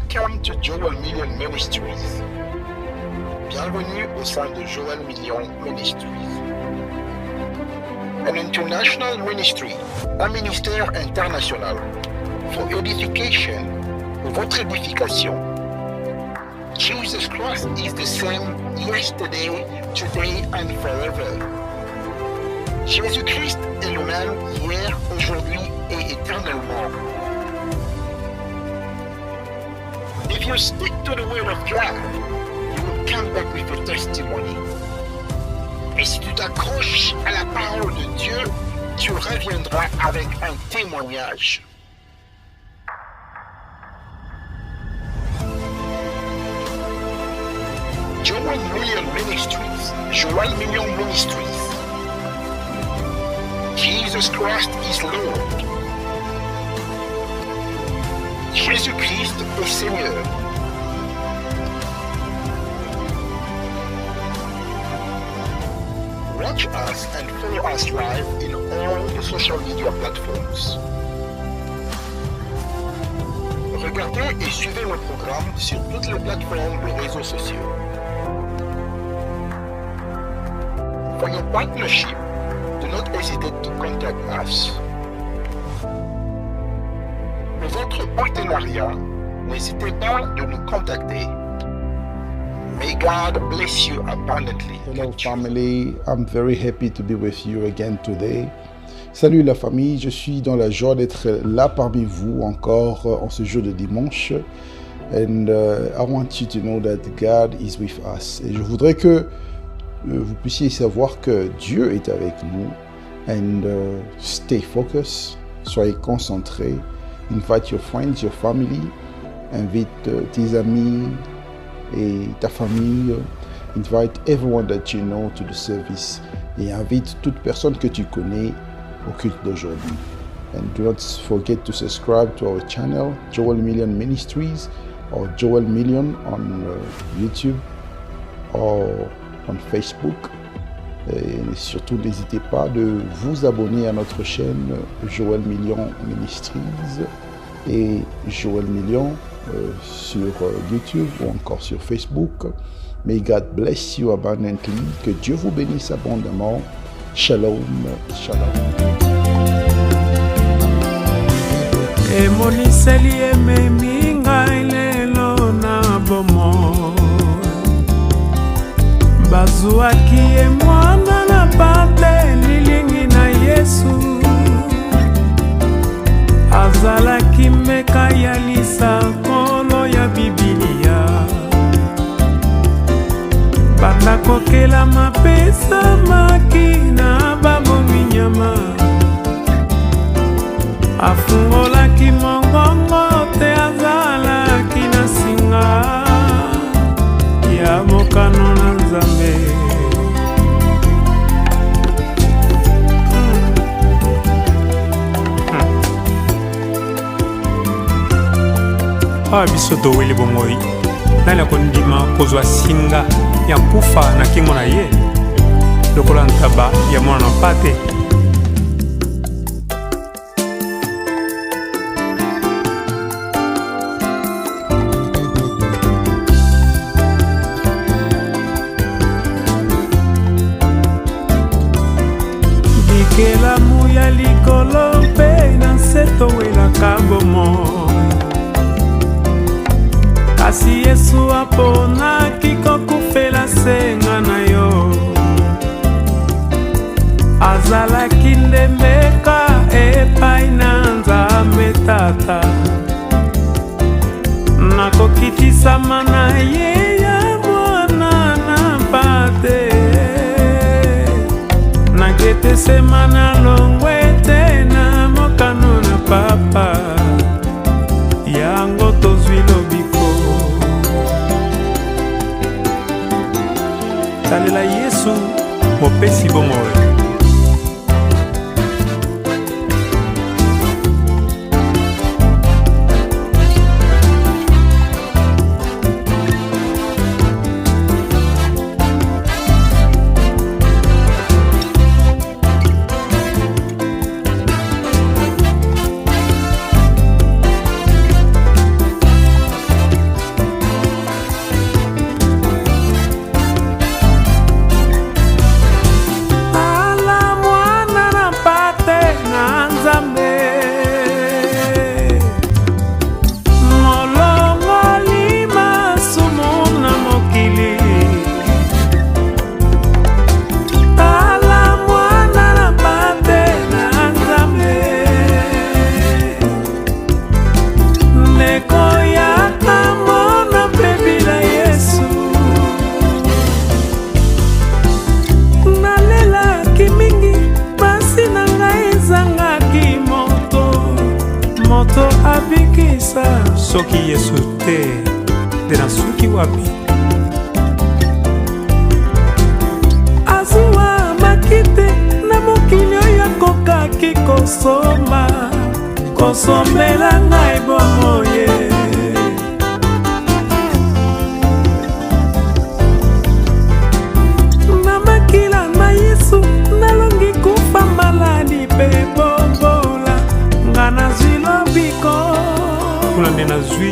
Welcome to Joel Million Ministries. Bienvenue au sein de Joel Million Ministries. An international ministry, un ministère international, for edification, pour votre édification. Jesus Christ is the same yesterday, today and forever. Jésus-Christ est le même hier, aujourd'hui et éternellement. If you stick to the word of God, you will come back with a testimony. Et si tu t'accroches à la parole de Dieu, tu reviendras avec un témoignage. Joel Million Ministries. Joel Million Ministries. Jesus Christ is Lord. Jésus-Christ est Seigneur. Watch us and follow us live in all the social media platforms. Regardez et suivez le programme sur toutes les plateformes de réseaux sociaux. For your partnership, do not hesitate to contact us. Pour votre partenariat, n'hésitez pas de nous contacter. May God bless you abundantly. Hello family, I'm very happy to be with you again today. Salut la famille, je suis dans la joie d'être là parmi vous encore en ce jour de dimanche. And I want you to know that God is with us. Et je voudrais que vous puissiez savoir que Dieu est avec nous. And stay focused, soyez concentrés. Invite your friends, your family. Invite tes amis et ta famille. Invite everyone that you know to the service. Et invite toute personne que tu connais au culte d'aujourd'hui. And do not forget to subscribe to our channel, Joel Million Ministries, or Joel Million on YouTube or on Facebook. Et surtout, n'hésitez pas de vous abonner à notre chaîne Joel Million Ministries et Joel Million sur YouTube ou encore sur Facebook. May God bless you abundantly. Que Dieu vous bénisse abondamment. Shalom, shalom. Emoniseli ememi ngai lelo na bomo bazwaki ye mwana na pate lilingi na Yesu azalaki meka ya lisakolo ya Bibilia banda kokela mapesa makina babomi nyama afungolaki mongongo te azalaki na singa ya mokano na Nzambe. Awa biso toweli bomoi nani akondima kozwa singa ya kufa na kingo na ye lokola ntaba ya mwana na pate. Bikelamu ya likolo mpe na nseto welaka bomoi kasi Yesu aponaki kokufela senga na yo azalaki ndembeka epai na Nzambe Tata nakokitisama na ye ya mwana na pate naketesema na longwe te na mokano na papa yango tozwi lobiko talela Yesu mopesi bomoi moto abikisa soki Yesu te nde nasuki wapi azuwa makite na mokili oyo akokaki kosomela ngai bongo ye na makila na Yesu nalongi kufa maladi pe bombola nga nazwi lobiko kuna nde nazwi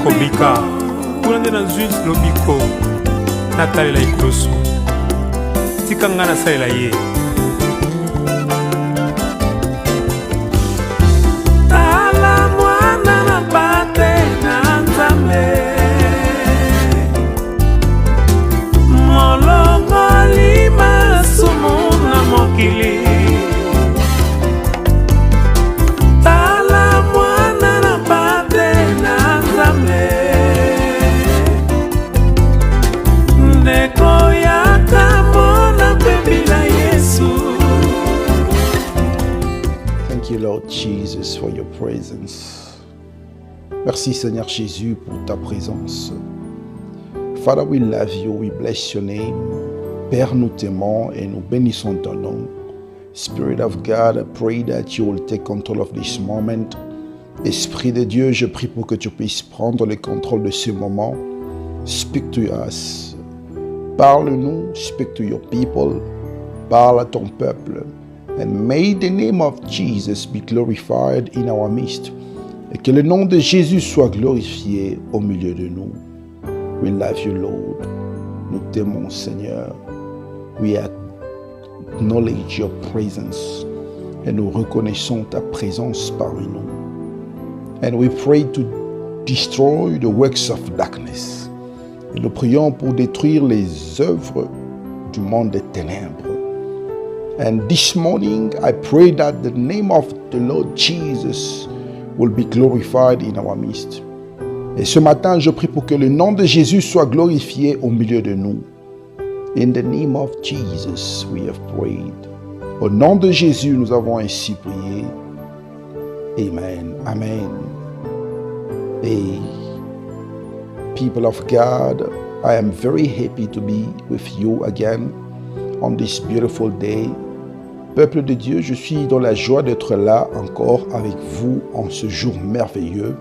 kobika kuna nde nazwi lobiko natalela ekulusu tika nga nasalela ye tala mwana na pate na Nzambe molongoli masumu na mokili tala mwana na pate na Nzambe ndeko yaka mona pembila Yesu. Thank you, Lord Jesus, for your presence. Merci, Seigneur Jésus, pour ta présence. Father, we love you, we bless your name. Père, nous t'aimons et nous bénissons ton nom. Spirit of God, I pray that you will take control of this moment. Esprit de Dieu, je prie pour que tu puisses prendre le contrôle de ce moment. Speak to us. Parle-nous, speak to your people. Parle à ton peuple. And may the name of Jesus be glorified in our midst. Et que le nom de Jésus soit glorifié au milieu de nous. We love you, Lord. Nous t'aimons, Seigneur. We acknowledge your presence. Et nous reconnaissons ta présence parmi nous. And we pray to destroy the works of darkness. Et nous prions pour détruire les œuvres du monde des ténèbres. And this morning, I pray that the name of the Lord Jesus will be glorified in our midst. Et ce matin, je prie pour que le nom de Jésus soit glorifié au milieu de nous. In the name of Jesus, we have prayed. Au nom de Jésus, nous avons ainsi prié. Amen. Amen. Hey, people of God, I am very happy to be with you again on this beautiful day. Peuple de Dieu, je suis dans la joie d'être là encore avec vous en ce jour merveilleux.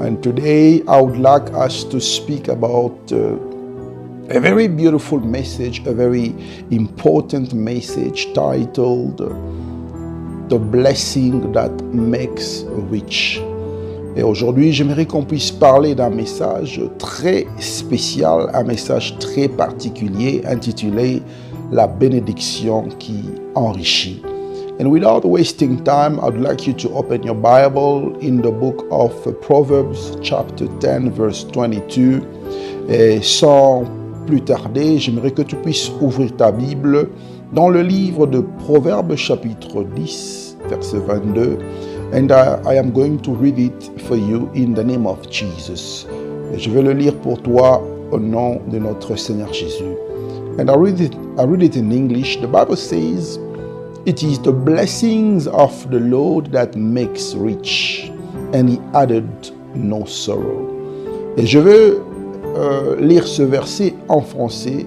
And today I would like us to speak about a very beautiful message, a very important message titled The Blessing That Makes Rich. Et aujourd'hui, j'aimerais qu'on puisse parler d'un message très spécial, un message très particulier intitulé La bénédiction qui enrichit. And without wasting time, I'd like you to open your Bible in the book of Proverbs chapter 10 verse 22. Et sans plus tarder, j'aimerais que tu puisses ouvrir ta Bible dans le livre de Proverbes chapitre 10 verset 22. And I am going to read it for you in the name of Jesus. Et je vais le lire pour toi au nom de notre Seigneur Jésus. And I read it in English. The Bible says, "It is the blessings of the Lord that makes rich, and he added no sorrow." Et je veux lire ce verset en français.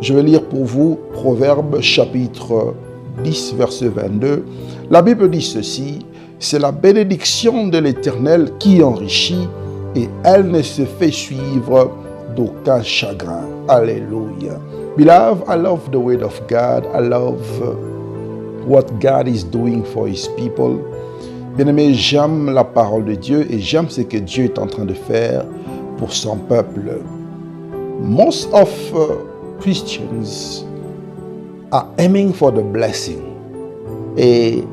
Je vais lire pour vous Proverbes chapitre 10 verset 22. La Bible dit ceci: c'est la bénédiction de l'Éternel qui enrichit, et elle ne se fait suivre d'aucun chagrin. Alléluia. Beloved, I love the word of God. I love what God is doing for his people. Bien-aimé, j'aime la parole de Dieu et j'aime ce que Dieu est en train de faire pour son peuple. Most of Christians are aiming for the blessing. Et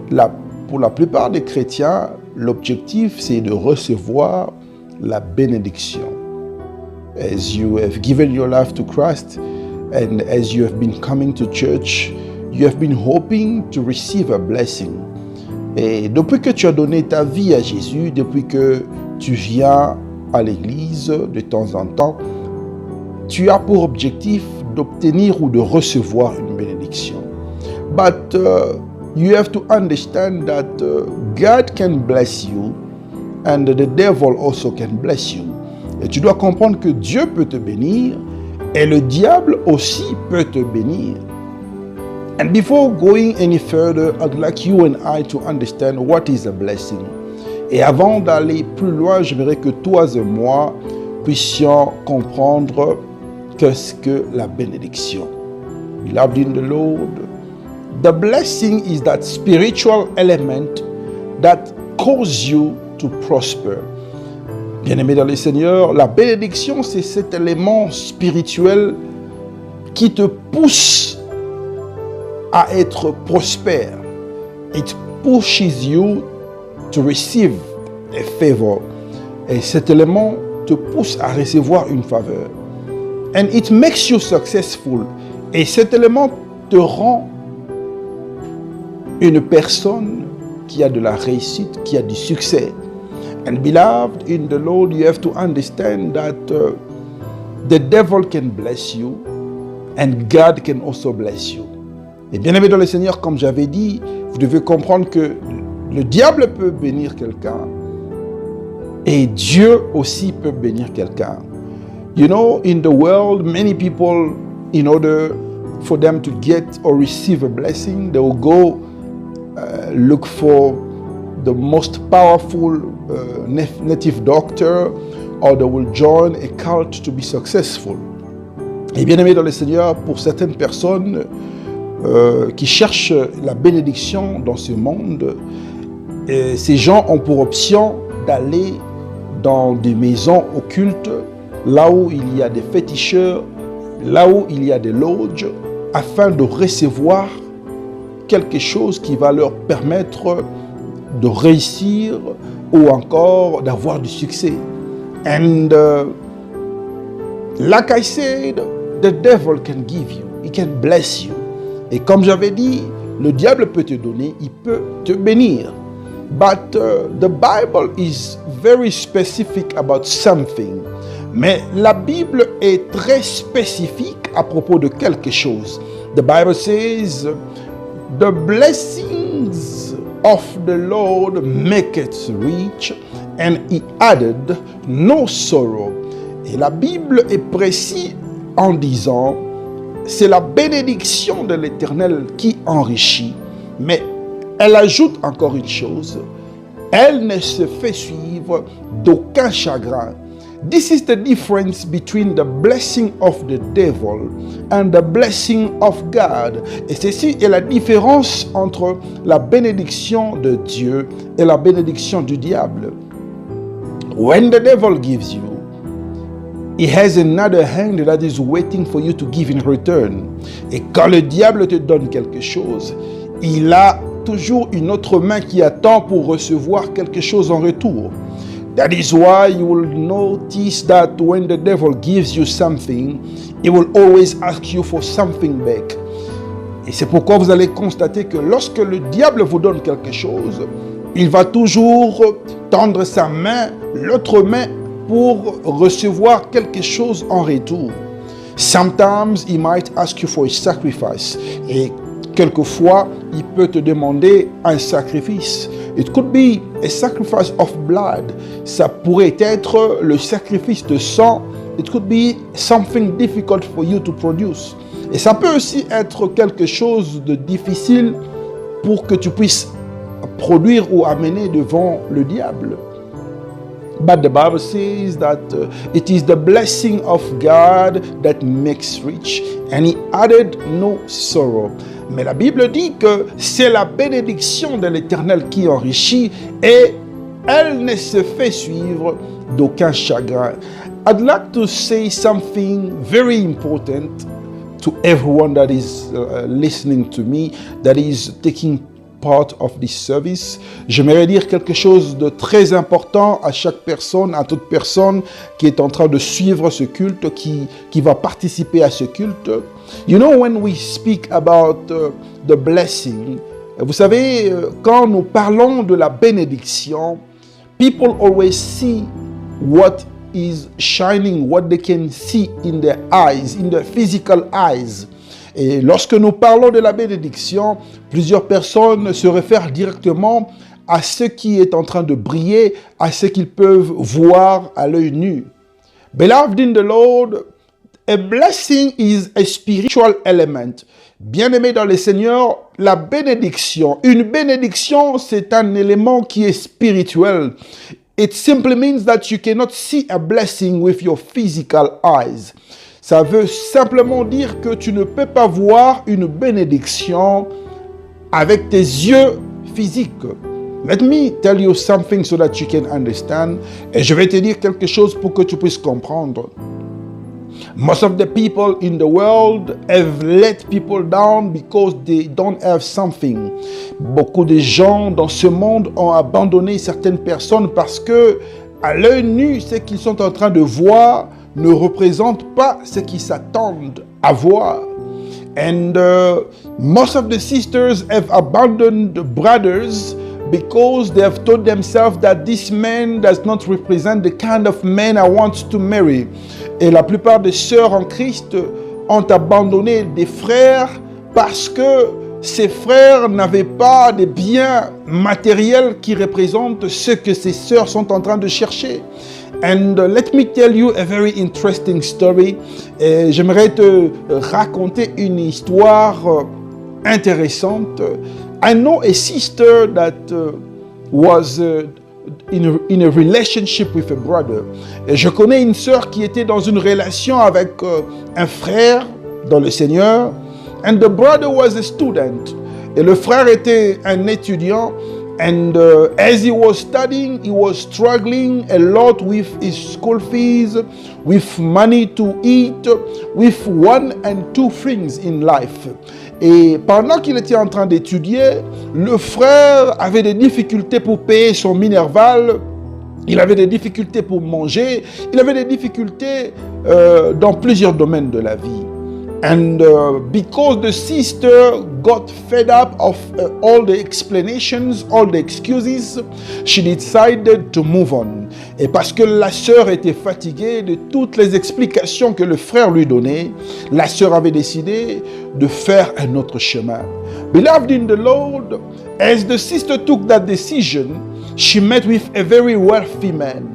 pour la plupart des chrétiens, l'objectif c'est de recevoir la bénédiction. As you have given your life to Christ and as you have been coming to church, you have been hoping to receive a blessing. Et depuis que tu as donné ta vie à Jésus, depuis que tu viens à l'église de temps en temps, tu as pour objectif d'obtenir ou de recevoir une bénédiction. But you have to understand that God can bless you and the devil also can bless you. Et tu dois comprendre que Dieu peut te bénir et le diable aussi peut te bénir. And before going any further, I'd like you and I to understand what is a blessing. Et avant d'aller plus loin, j'aimerais que toi et moi puissions comprendre qu'est-ce que la bénédiction. Beloved in the Lord, the blessing is that spiritual element that causes you to prosper. Bien-aimé dans le Seigneur, la bénédiction, c'est cet élément spirituel qui te pousse à être prospère. It pushes you to receive a favor. Et cet élément te pousse à recevoir une faveur. And it makes you successful. Et cet élément te rend une personne qui a de la réussite, qui a du succès. And beloved in the Lord, you have to understand that the devil can bless you and God can also bless you. Et bien aimé dans le Seigneur, comme j'avais dit, vous devez comprendre que le diable peut bénir quelqu'un et Dieu aussi peut bénir quelqu'un. You know, in the world, many people, in order for them to get or receive a blessing, they will go look for the most powerful native doctor, or they will join a cult to be successful. Et bien aimé dans le Seigneur, pour certaines personnes qui cherchent la bénédiction dans ce monde, ces gens ont pour option d'aller dans des maisons occultes, là où il y a des féticheurs, là où il y a des lodges, afin de recevoir quelque chose qui va leur permettre de réussir ou encore d'avoir du succès. And like I said, the devil can give you, he can bless you. Et comme j'avais dit, le diable peut te donner, il peut te bénir. But the Bible is very specific about something. Mais la Bible est très spécifique à propos de quelque chose. The Bible says, the blessings of the Lord make it rich, and he added no sorrow. Et la Bible est précise en disant, c'est la bénédiction de l'Éternel qui enrichit, mais elle ajoute encore une chose, elle ne se fait suivre d'aucun chagrin. This is the difference between the blessing of the devil and the blessing of God. Et ceci est la différence entre la bénédiction de Dieu et la bénédiction du diable. When the devil gives you, he has another hand that is waiting for you to give in return. Et quand le diable te donne quelque chose, il a toujours une autre main qui attend pour recevoir quelque chose en retour. That is why you will notice that when the devil gives you something, he will always ask you for something back. Et c'est pourquoi vous allez constater que lorsque le diable vous donne quelque chose, il va toujours tendre sa main, l'autre main, pour recevoir quelque chose en retour. Sometimes he might ask you for a sacrifice. Et quelquefois, il peut te demander un sacrifice. It could be a sacrifice of blood. Ça pourrait être le sacrifice de sang. It could be something difficult for you to produce. Et ça peut aussi être quelque chose de difficile pour que tu puisses produire ou amener devant le diable. But the Bible says that it is the blessing of God that makes rich, and he added no sorrow. Mais la Bible dit que c'est la bénédiction de l'Éternel qui enrichit et elle ne se fait suivre d'aucun chagrin. I'd like to say something very important to everyone that is listening to me, that is taking part of this service. J'aimerais dire quelque chose de très important à chaque personne, à toute personne qui est en train de suivre ce culte, qui va participer à ce culte. You know, when we speak about the blessing, vous savez, quand nous parlons de la bénédiction, people always see what is shining, what they can see in their eyes, in their physical eyes. Et lorsque nous parlons de la bénédiction, plusieurs personnes se réfèrent directement à ce qui est en train de briller, à ce qu'ils peuvent voir à l'œil nu. Beloved in the Lord, a blessing is a spiritual element. Bien-aimé dans le Seigneur, la bénédiction. Une bénédiction, c'est un élément qui est spirituel. It simply means that you cannot see a blessing with your physical eyes. Ça veut simplement dire que tu ne peux pas voir une bénédiction avec tes yeux physiques. Let me tell you something so that you can understand. Et je vais te dire quelque chose pour que tu puisses comprendre. Most of the people in the world have let people down because they don't have something. Beaucoup de gens dans ce monde ont abandonné certaines personnes parce que, à l'œil nu, ce qu'ils sont en train de voir ne représente pas ce qu'ils s'attendent à voir. And most of the sisters have abandoned the brothers because they have told themselves that this man does not represent the kind of man I want to marry. Et la plupart des sœurs en Christ ont abandonné des frères parce que ces frères n'avaient pas de biens matériels qui représentent ce que ces sœurs sont en train de chercher. And let me tell you a very interesting story. J'aimerais te raconter une histoire intéressante. I know a sister that was in a relationship with a brother. Et je connais une sœur qui était dans une relation avec un frère dans le Seigneur. And the brother was a student. Et le frère était un étudiant. And as he was studying, he was struggling a lot with his school fees, with money to eat, with one and two things in life. Et pendant qu'il était en train d'étudier, le frère avait des difficultés pour payer son Minerval, il avait des difficultés pour manger, il avait des difficultés dans plusieurs domaines de la vie. And because the sister got fed up of all the explanations, all the excuses, she decided to move on. Et parce que la sœur était fatiguée de toutes les explications que le frère lui donnait, la sœur avait décidé de faire un autre chemin. Beloved in the Lord, as the sister took that decision, she met with a very wealthy man.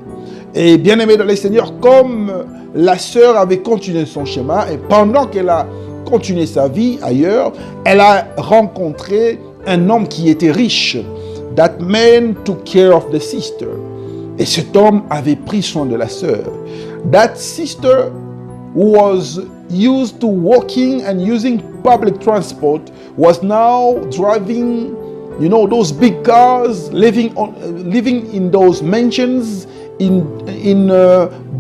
Et bien aimé dans le Seigneur, comme la sœur avait continué son chemin et pendant qu'elle a continué sa vie ailleurs, elle a rencontré un homme qui était riche. That man took care of the sister. Et cet homme avait pris soin de la sœur. That sister was used to walking and using public transport was now driving, you know, those big cars, living in those mansions in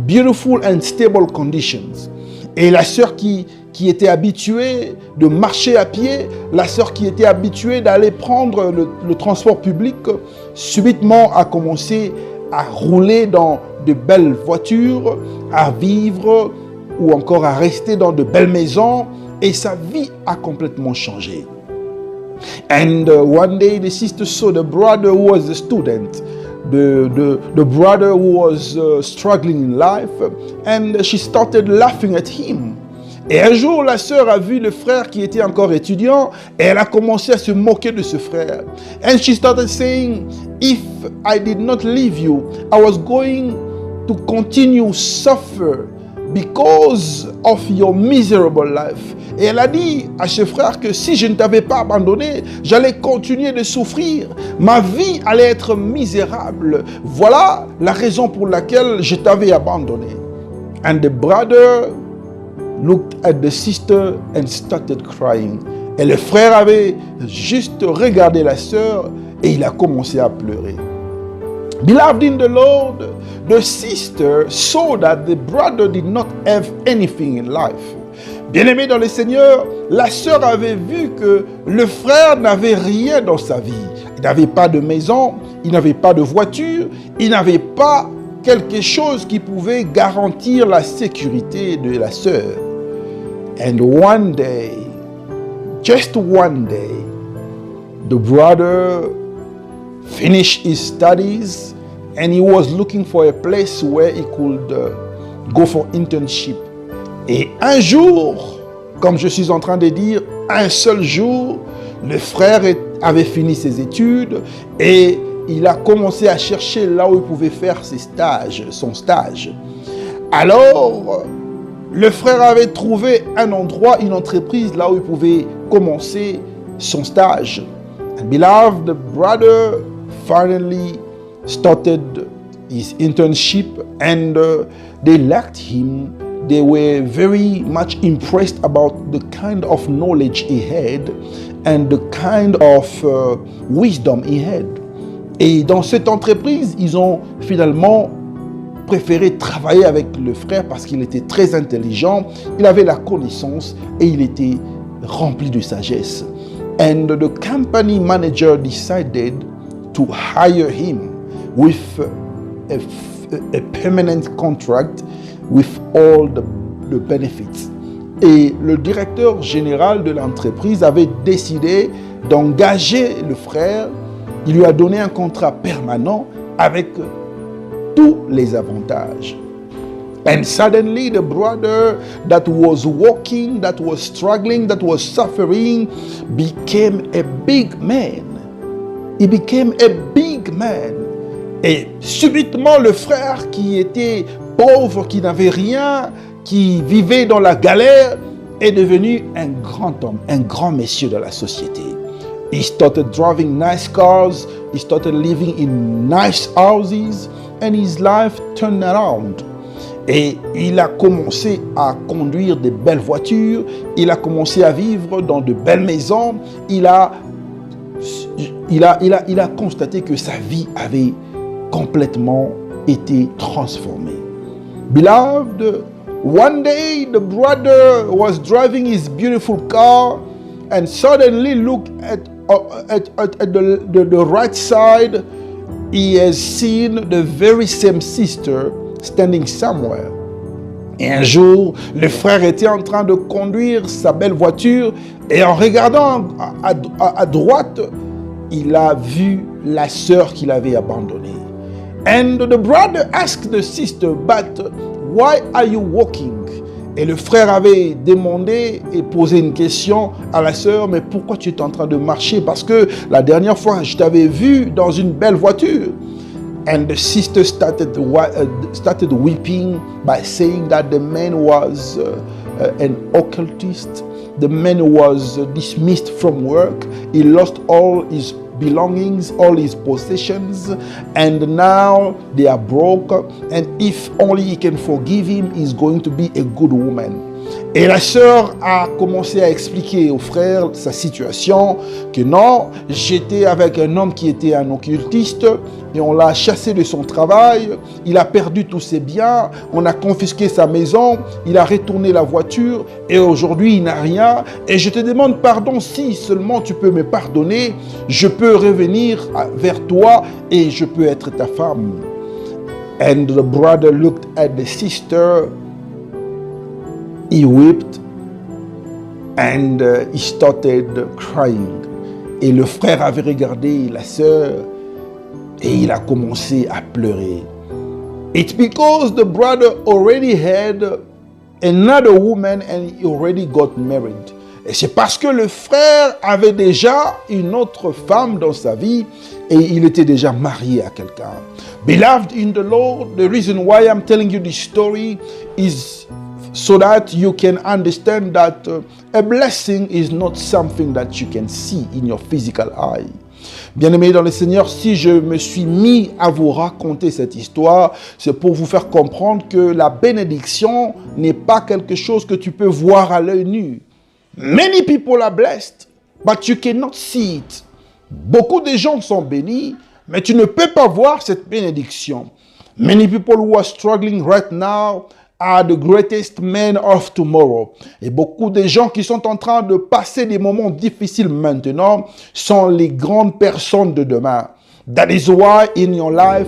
beautiful and stable conditions. Et la sœur qui était habituée de marcher à pied, la sœur qui était habituée d'aller prendre le transport public, subitement a commencé à rouler dans de belles voitures, à vivre ou encore à rester dans de belles maisons, et sa vie a complètement changé. And one day the sister saw the brother who was a student, the brother who was struggling in life, and she started laughing at him. Et un jour, la sœur a vu le frère qui était encore étudiant et elle a commencé à se moquer de ce frère. And she started saying, if I did not leave you, I was going to continue suffer because of your miserable life. Et elle a dit à ce frère que si je ne t'avais pas abandonné, j'allais continuer de souffrir. Ma vie allait être misérable. Voilà la raison pour laquelle je t'avais abandonné. And the brother looked at the sister and started crying. Et le frère avait juste regardé la sœur et il a commencé à pleurer. Beloved in the Lord, the sister saw that the brother did not have anything in life. Bien-aimé dans le Seigneur, la sœur avait vu que le frère n'avait rien dans sa vie. Il n'avait pas de maison, il n'avait pas de voiture, il n'avait pas quelque chose qui pouvait garantir la sécurité de la sœur. And one day, just one day, the brother finished his studies and he was looking for a place where he could go for internship. Et un jour, comme je suis en train de dire, un seul jour, le frère avait fini ses études et il a commencé à chercher là où il pouvait faire son stage. Alors, le frère avait trouvé un endroit, une entreprise là où il pouvait commencer son stage. And beloved, the brother finally started his internship and they liked him. They were very much impressed about the kind of knowledge he had and the kind of wisdom he had. Et dans cette entreprise, ils ont finalement préféré travailler avec le frère parce qu'il était très intelligent, il avait la connaissance et il était rempli de sagesse. And the company manager decided to hire him with a permanent contract with all the benefits. Et le directeur général de l'entreprise avait décidé d'engager le frère. Il lui a donné un contrat permanent avec tous les avantages. And suddenly the brother that was walking, that was struggling, that was suffering, became a big man. He became a big man. Et subitement, le frère qui était pauvre, qui n'avait rien, qui vivait dans la galère, est devenu un grand homme, un grand monsieur de la société. He started driving nice cars, he started living in nice houses, and his life turned around. Et il a commencé à conduire de belles voitures, il a commencé à vivre dans de belles maisons, il a constaté que sa vie avait complètement été transformée. Beloved, one day the brother was driving his beautiful car and suddenly looked at the right side. He has seen the very same sister standing somewhere. Et un jour, le frère était en train de conduire sa belle voiture et en regardant à droite, il a vu la sœur qu'il avait abandonnée. And the brother asked the sister, but why are you walking? Et le frère avait demandé et posé une question à la sœur, mais pourquoi tu es en train de marcher? Parce que la dernière fois, je t'avais vu dans une belle voiture. And the sister started weeping by saying that the man was an occultist. The man was dismissed from work. He lost all his belongings, all his possessions, and now they are broke. And if only he can forgive him, he's going to be a good woman. Et la sœur a commencé à expliquer au frère sa situation, que non, j'étais avec un homme qui était un occultiste et on l'a chassé de son travail, il a perdu tous ses biens, on a confisqué sa maison, il a retourné la voiture et aujourd'hui il n'a rien. Et je te demande pardon, si seulement tu peux me pardonner, je peux revenir vers toi et je peux être ta femme. And the brother looked at the sister. He wept and he started crying. Et le frère avait regardé la sœur et il a commencé à pleurer. It's because the brother already had another woman and he already got married. Et c'est parce que le frère avait déjà une autre femme dans sa vie et il était déjà marié à quelqu'un. Beloved in the Lord, the reason why I'm telling you this story is so that you can understand that a blessing is not something that you can see in your physical eye. Bien-aimés dans le Seigneur, si je me suis mis à vous raconter cette histoire, c'est pour vous faire comprendre que la bénédiction n'est pas quelque chose que tu peux voir à l'œil nu. Many people are blessed, but you cannot see it. Beaucoup de gens sont bénis, mais tu ne peux pas voir cette bénédiction. Many people who are struggling right now are the greatest men of tomorrow. Et beaucoup de gens qui sont en train de passer des moments difficiles maintenant sont les grandes personnes de demain. That is why in your life,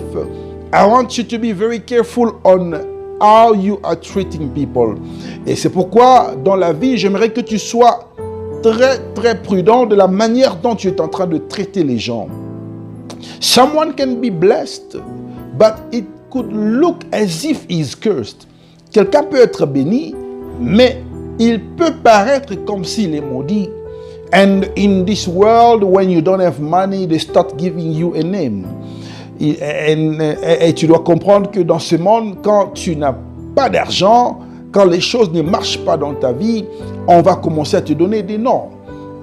I want you to be very careful on how you are treating people. Et c'est pourquoi dans la vie, j'aimerais que tu sois très très prudent de la manière dont tu es en train de traiter les gens. Someone can be blessed, but it could look as if he's cursed. Quelqu'un peut être béni, mais il peut paraître comme s'il est maudit. And in this world, when you don't have money, they start giving you a name. Et tu dois comprendre que dans ce monde, quand tu n'as pas d'argent, quand les choses ne marchent pas dans ta vie, on va commencer à te donner des noms.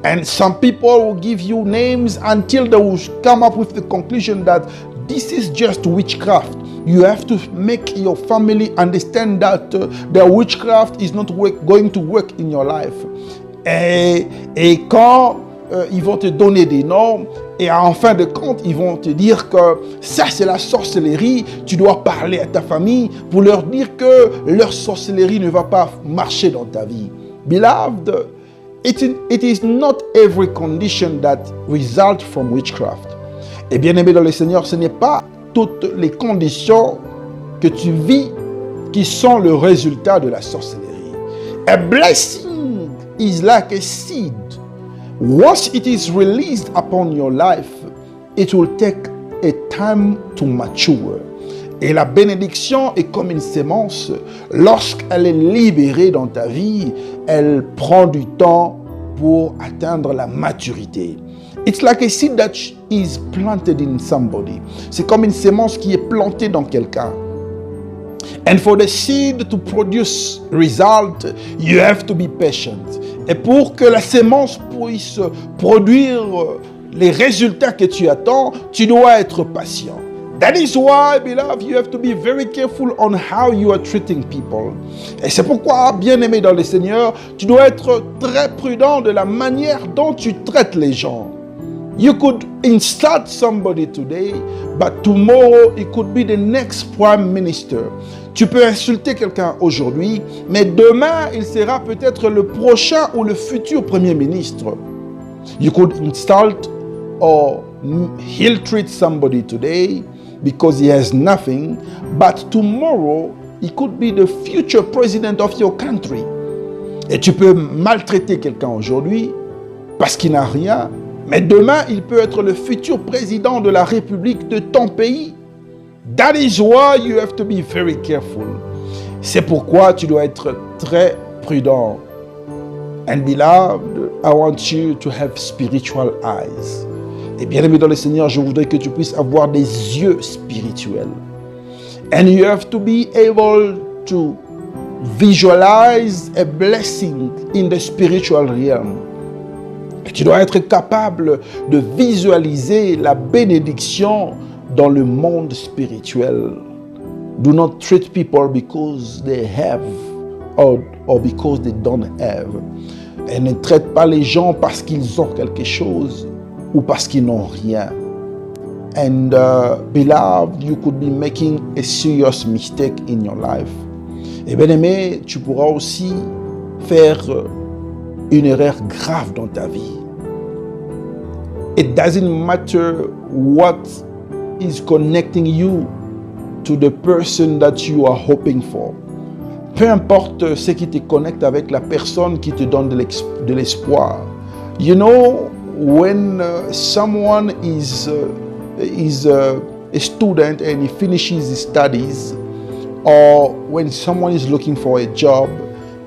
And some people will give you names until they will come up with the conclusion that this is just witchcraft. You have to make your family understand that the witchcraft is not going to work in your life. Et quand ils vont te donner des noms, et en fin de compte, ils vont te dire que ça c'est la sorcellerie, tu dois parler à ta famille pour leur dire que leur sorcellerie ne va pas marcher dans ta vie. Beloved, it is not every condition that results from witchcraft. Et bien aimé dans le Seigneur, ce n'est pas toutes les conditions que tu vis qui sont le résultat de la sorcellerie. A blessing is like a seed. Once it is released upon your life, it will take a time to mature. Et la bénédiction est comme une sémence. Lorsqu'elle est libérée dans ta vie, elle prend du temps pour atteindre la maturité. It's like a seed that is planted in somebody. C'est comme une sémence qui est plantée dans quelqu'un. And for the seed to produce result, you have to be patient. Et pour que la sémence puisse produire les résultats que tu attends, tu dois être patient. That is why, beloved, you have to be very careful on how you are treating people. Et c'est pourquoi, bien-aimé dans le Seigneur, tu dois être très prudent de la manière dont tu traites les gens. You could insult somebody today, but tomorrow it could be the next prime minister. Tu peux insulter quelqu'un aujourd'hui, mais demain il sera peut-être le prochain ou le futur premier ministre. You could insult or he'll treat somebody today because he has nothing, but tomorrow he could be the future president of your country. Et tu peux maltraiter quelqu'un aujourd'hui parce qu'il n'a rien, mais demain, il peut être le futur président de la République de ton pays. That is why you have to be very careful. C'est pourquoi tu dois être très prudent. And beloved, I want you to have spiritual eyes. Et bien aimé dans le Seigneur, je voudrais que tu puisses avoir des yeux spirituels. And you have to be able to visualize a blessing in the spiritual realm. Et tu dois être capable de visualiser la bénédiction dans le monde spirituel. Do not treat people because they have or because they don't have. Et ne traite pas les gens parce qu'ils ont quelque chose ou parce qu'ils n'ont rien. And beloved, you could be making a serious mistake in your life. Et bien aimé, tu pourras aussi faire une erreur grave dans ta vie. It doesn't matter what is connecting you to the person that you are hoping for. Peu importe ce qui te connecte avec la personne qui te donne de l'espoir. You know, when someone is a student and he finishes his studies, or when someone is looking for a job,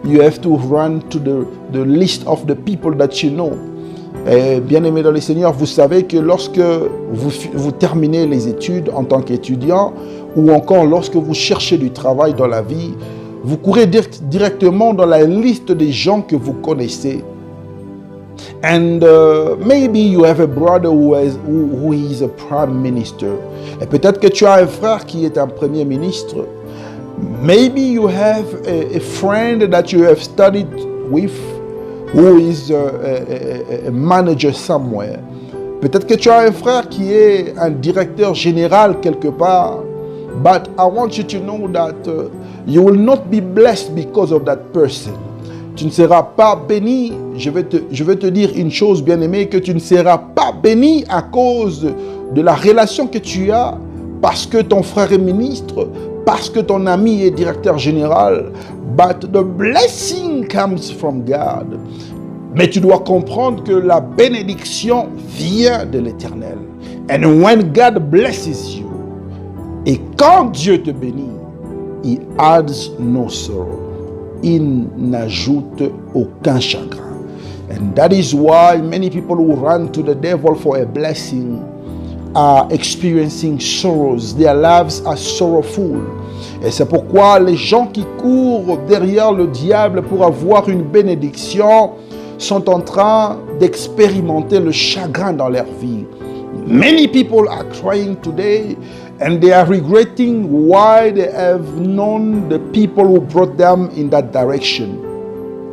you have to run to the list of the people that you know. Bien-aimés dans le Seigneur, vous savez que lorsque vous terminez les études en tant qu'étudiant, ou encore lorsque vous cherchez du travail dans la vie, vous courez directement dans la liste des gens que vous connaissez. And maybe you have a brother who is a prime minister. Et peut-être que tu as un frère qui est un premier ministre. Maybe you have a friend that you have studied with who is a manager somewhere. Peut-être que tu as un frère qui est un directeur général quelque part. But I want you to know that you will not be blessed because of that person. Tu ne seras pas béni. Je vais te dire une chose, bien-aimé, que tu ne seras pas béni à cause de la relation que tu as, parce que ton frère est ministre, parce que ton ami est directeur général. But the blessing comes from God. Mais tu dois comprendre que la bénédiction vient de l'Éternel. And when God blesses you, et quand Dieu te bénit, He adds no sorrow. Il n'ajoute aucun chagrin. And that is why many people who run to the devil for a blessing are experiencing sorrows. Their lives are sorrowful. Et c'est pourquoi les gens qui courent derrière le diable pour avoir une bénédiction sont en train d'expérimenter le chagrin dans leur vie. Many people are crying today and they are regretting why they have known the people who brought them in that direction.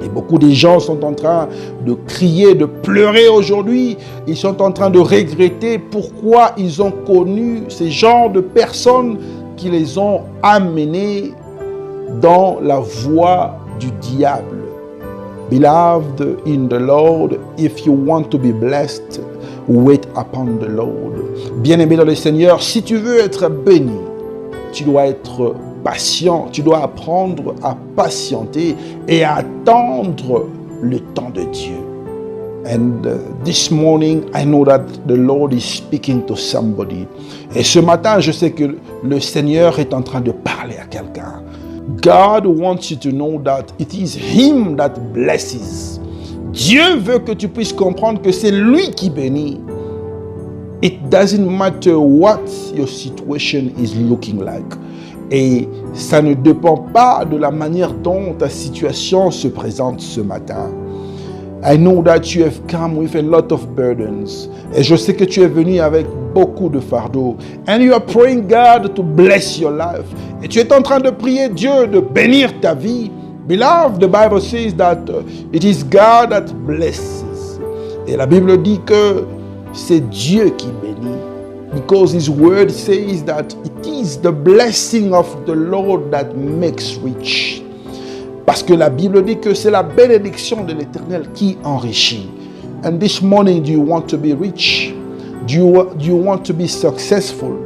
Et beaucoup de gens sont en train de crier, de pleurer aujourd'hui. Ils sont en train de regretter pourquoi ils ont connu ces genres de personnes qui les ont amenés dans la voie du diable. Beloved in the Lord, if you want to be blessed, wait upon the Lord. Bien-aimé dans le Seigneur, si tu veux être béni, tu dois être patient, tu dois apprendre à patienter et à attendre le temps de Dieu. And this morning, I know that the Lord is speaking to somebody. Et ce matin, je sais que le Seigneur est en train de parler à quelqu'un. God wants you to know that it is Him that blesses. Dieu veut que tu puisses comprendre que c'est lui qui bénit. It doesn't matter what your situation is looking like. Et ça ne dépend pas de la manière dont ta situation se présente ce matin. I know that you have come with a lot of burdens. Et je sais que tu es venu avec beaucoup de fardeaux. And you are praying God to bless your life. Et tu es en train de prier Dieu de bénir ta vie. Beloved, the Bible says that it is God that blesses. Et la Bible dit que c'est Dieu qui bénit. Because His word says that it is the blessing of the Lord that makes rich. Parce que la Bible dit que c'est la bénédiction de l'Éternel qui enrichit. And this morning, do you want to be rich? Do you want to be successful?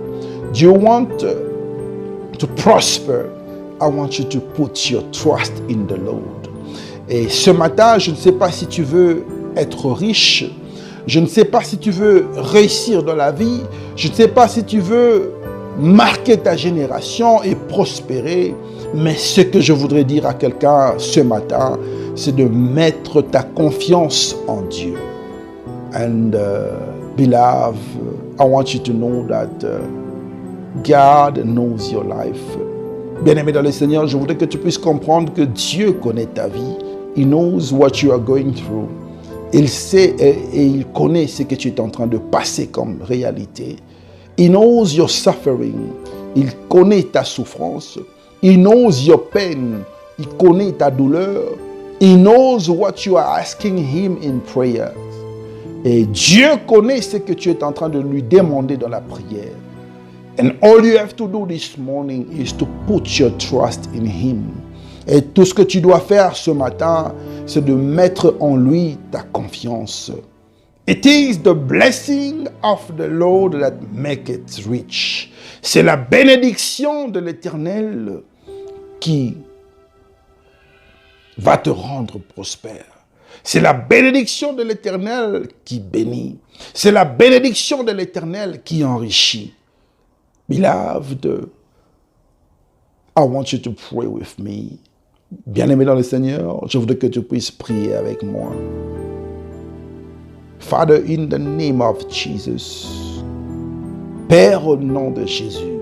Do you want to prosper? I want you to put your trust in the Lord. Et ce matin, je ne sais pas si tu veux être riche. Je ne sais pas si tu veux réussir dans la vie. Je ne sais pas si tu veux marquer ta génération et prospérer. Mais ce que je voudrais dire à quelqu'un ce matin, c'est de mettre ta confiance en Dieu. And beloved, I want you to know that God knows your life. Bien-aimé dans le Seigneur, je voudrais que tu puisses comprendre que Dieu connaît ta vie. He knows what you are going through. Il sait et il connaît ce que tu es en train de passer comme réalité. He knows your suffering. Il connaît ta souffrance. He knows your pain. Il connaît ta douleur. He knows what you are asking Him in prayer. Et Dieu connaît ce que tu es en train de lui demander dans la prière. And all you have to do this morning is to put your trust in Him. Et tout ce que tu dois faire ce matin, c'est de mettre en lui ta confiance. It is the blessing of the Lord that makes it rich. C'est la bénédiction de l'Éternel qui va te rendre prospère. C'est la bénédiction de l'Éternel qui bénit. C'est la bénédiction de l'Éternel qui enrichit. Beloved, I want you to pray with me. Bien-aimé dans le Seigneur, je voudrais que tu puisses prier avec moi. Father, in the name of Jesus, Père, au nom de Jésus,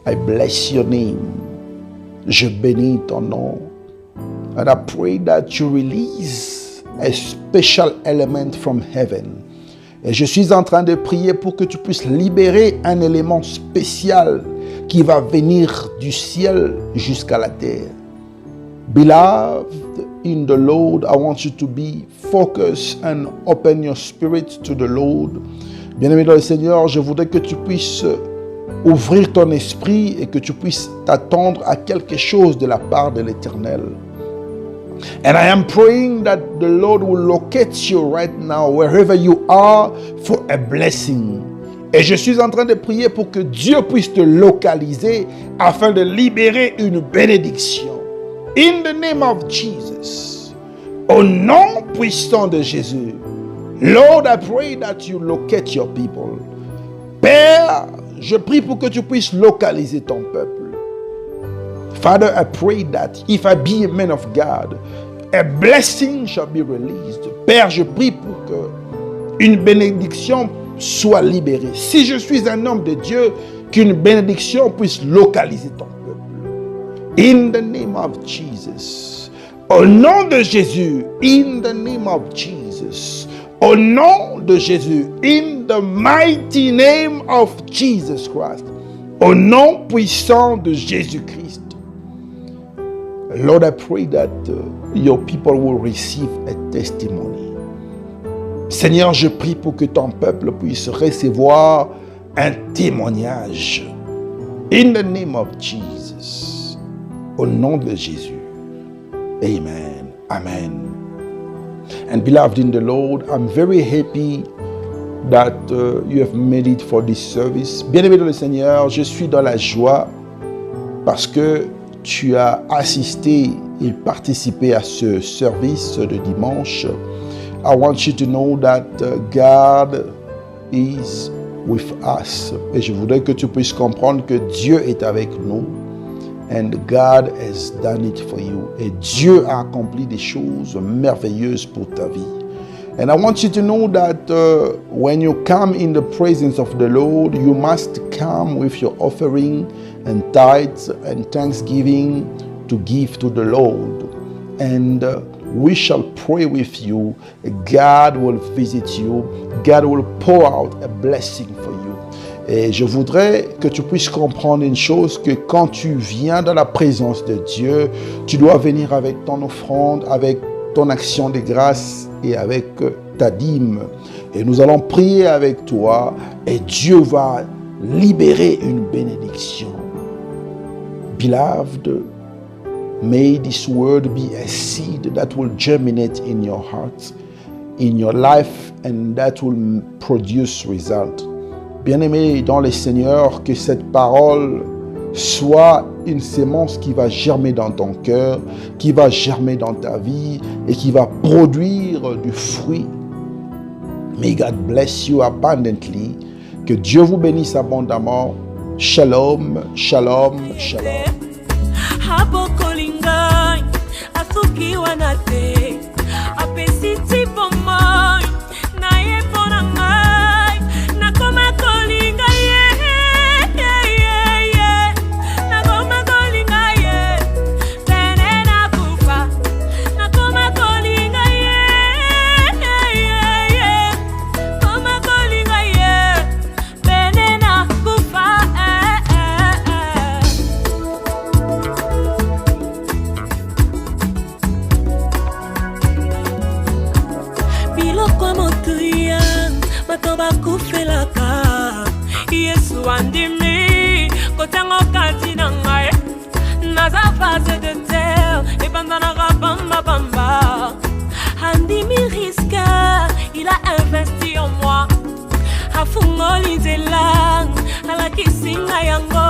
I bless your name. Je bénis ton nom. And I pray that you release a special element from heaven. Et je suis en train de prier pour que tu puisses libérer un élément spécial qui va venir du ciel jusqu'à la terre. Beloved in the Lord, I want you to be focused and open your spirit to the Lord. Bien-aimé dans le Seigneur, je voudrais que tu puisses ouvrir ton esprit et que tu puisses t'attendre à quelque chose de la part de l'Éternel. And I am praying that the Lord will locate you right now, wherever you are, for a blessing. Et je suis en train de prier pour que Dieu puisse te localiser afin de libérer une bénédiction. In the name of Jesus, au nom puissant de Jésus, Lord, I pray that you locate your people. Père, je prie pour que tu puisses localiser ton peuple. Father, I pray that if I be a man of God, a blessing shall be released. Père, je prie pour que une bénédiction soit libéré. Si je suis un homme de Dieu, qu'une bénédiction puisse localiser ton peuple. In the name of Jesus. Au nom de Jésus. In the name of Jesus. Au nom de Jésus. In the mighty name of Jesus Christ. Au nom puissant de Jésus-Christ. Lord, I pray that your people will receive a testimony. Seigneur, je prie pour que ton peuple puisse recevoir un témoignage. In the name of Jesus. Au nom de Jésus. Amen. Amen. And beloved in the Lord, I'm very happy that you have made it for this service. Bien-aimé dans le Seigneur, je suis dans la joie parce que tu as assisté et participé à ce service de dimanche. I want you to know that God is with us. Et je voudrais que tu puisses comprendre que Dieu est avec nous. And God has done it for you. Et Dieu a accompli des choses merveilleuses pour ta vie. And I want you to know that when you come in the presence of the Lord, you must come with your offering and tithes and thanksgiving to give to the Lord. And we shall pray with you. God will visit you. God will pour out a blessing for you. Et je voudrais que tu puisses comprendre une chose, que quand tu viens dans la présence de Dieu, tu dois venir avec ton offrande, avec ton action de grâce et avec ta dîme. Et nous allons prier avec toi et Dieu va libérer une bénédiction. Beloved, may this word be a seed that will germinate in your heart, in your life, and that will produce result. Bien-aimé dans le Seigneur, que cette parole soit une sémence qui va germer dans ton cœur, qui va germer dans ta vie et qui va produire du fruit. May God bless you abundantly. Que Dieu vous bénisse abondamment. Shalom, shalom, shalom. Yesu andimi kotango katina ngai naza phase de terre et pendant la bamba bamba andimi risque il a investi en moi afungoli zelang ala kisinga yango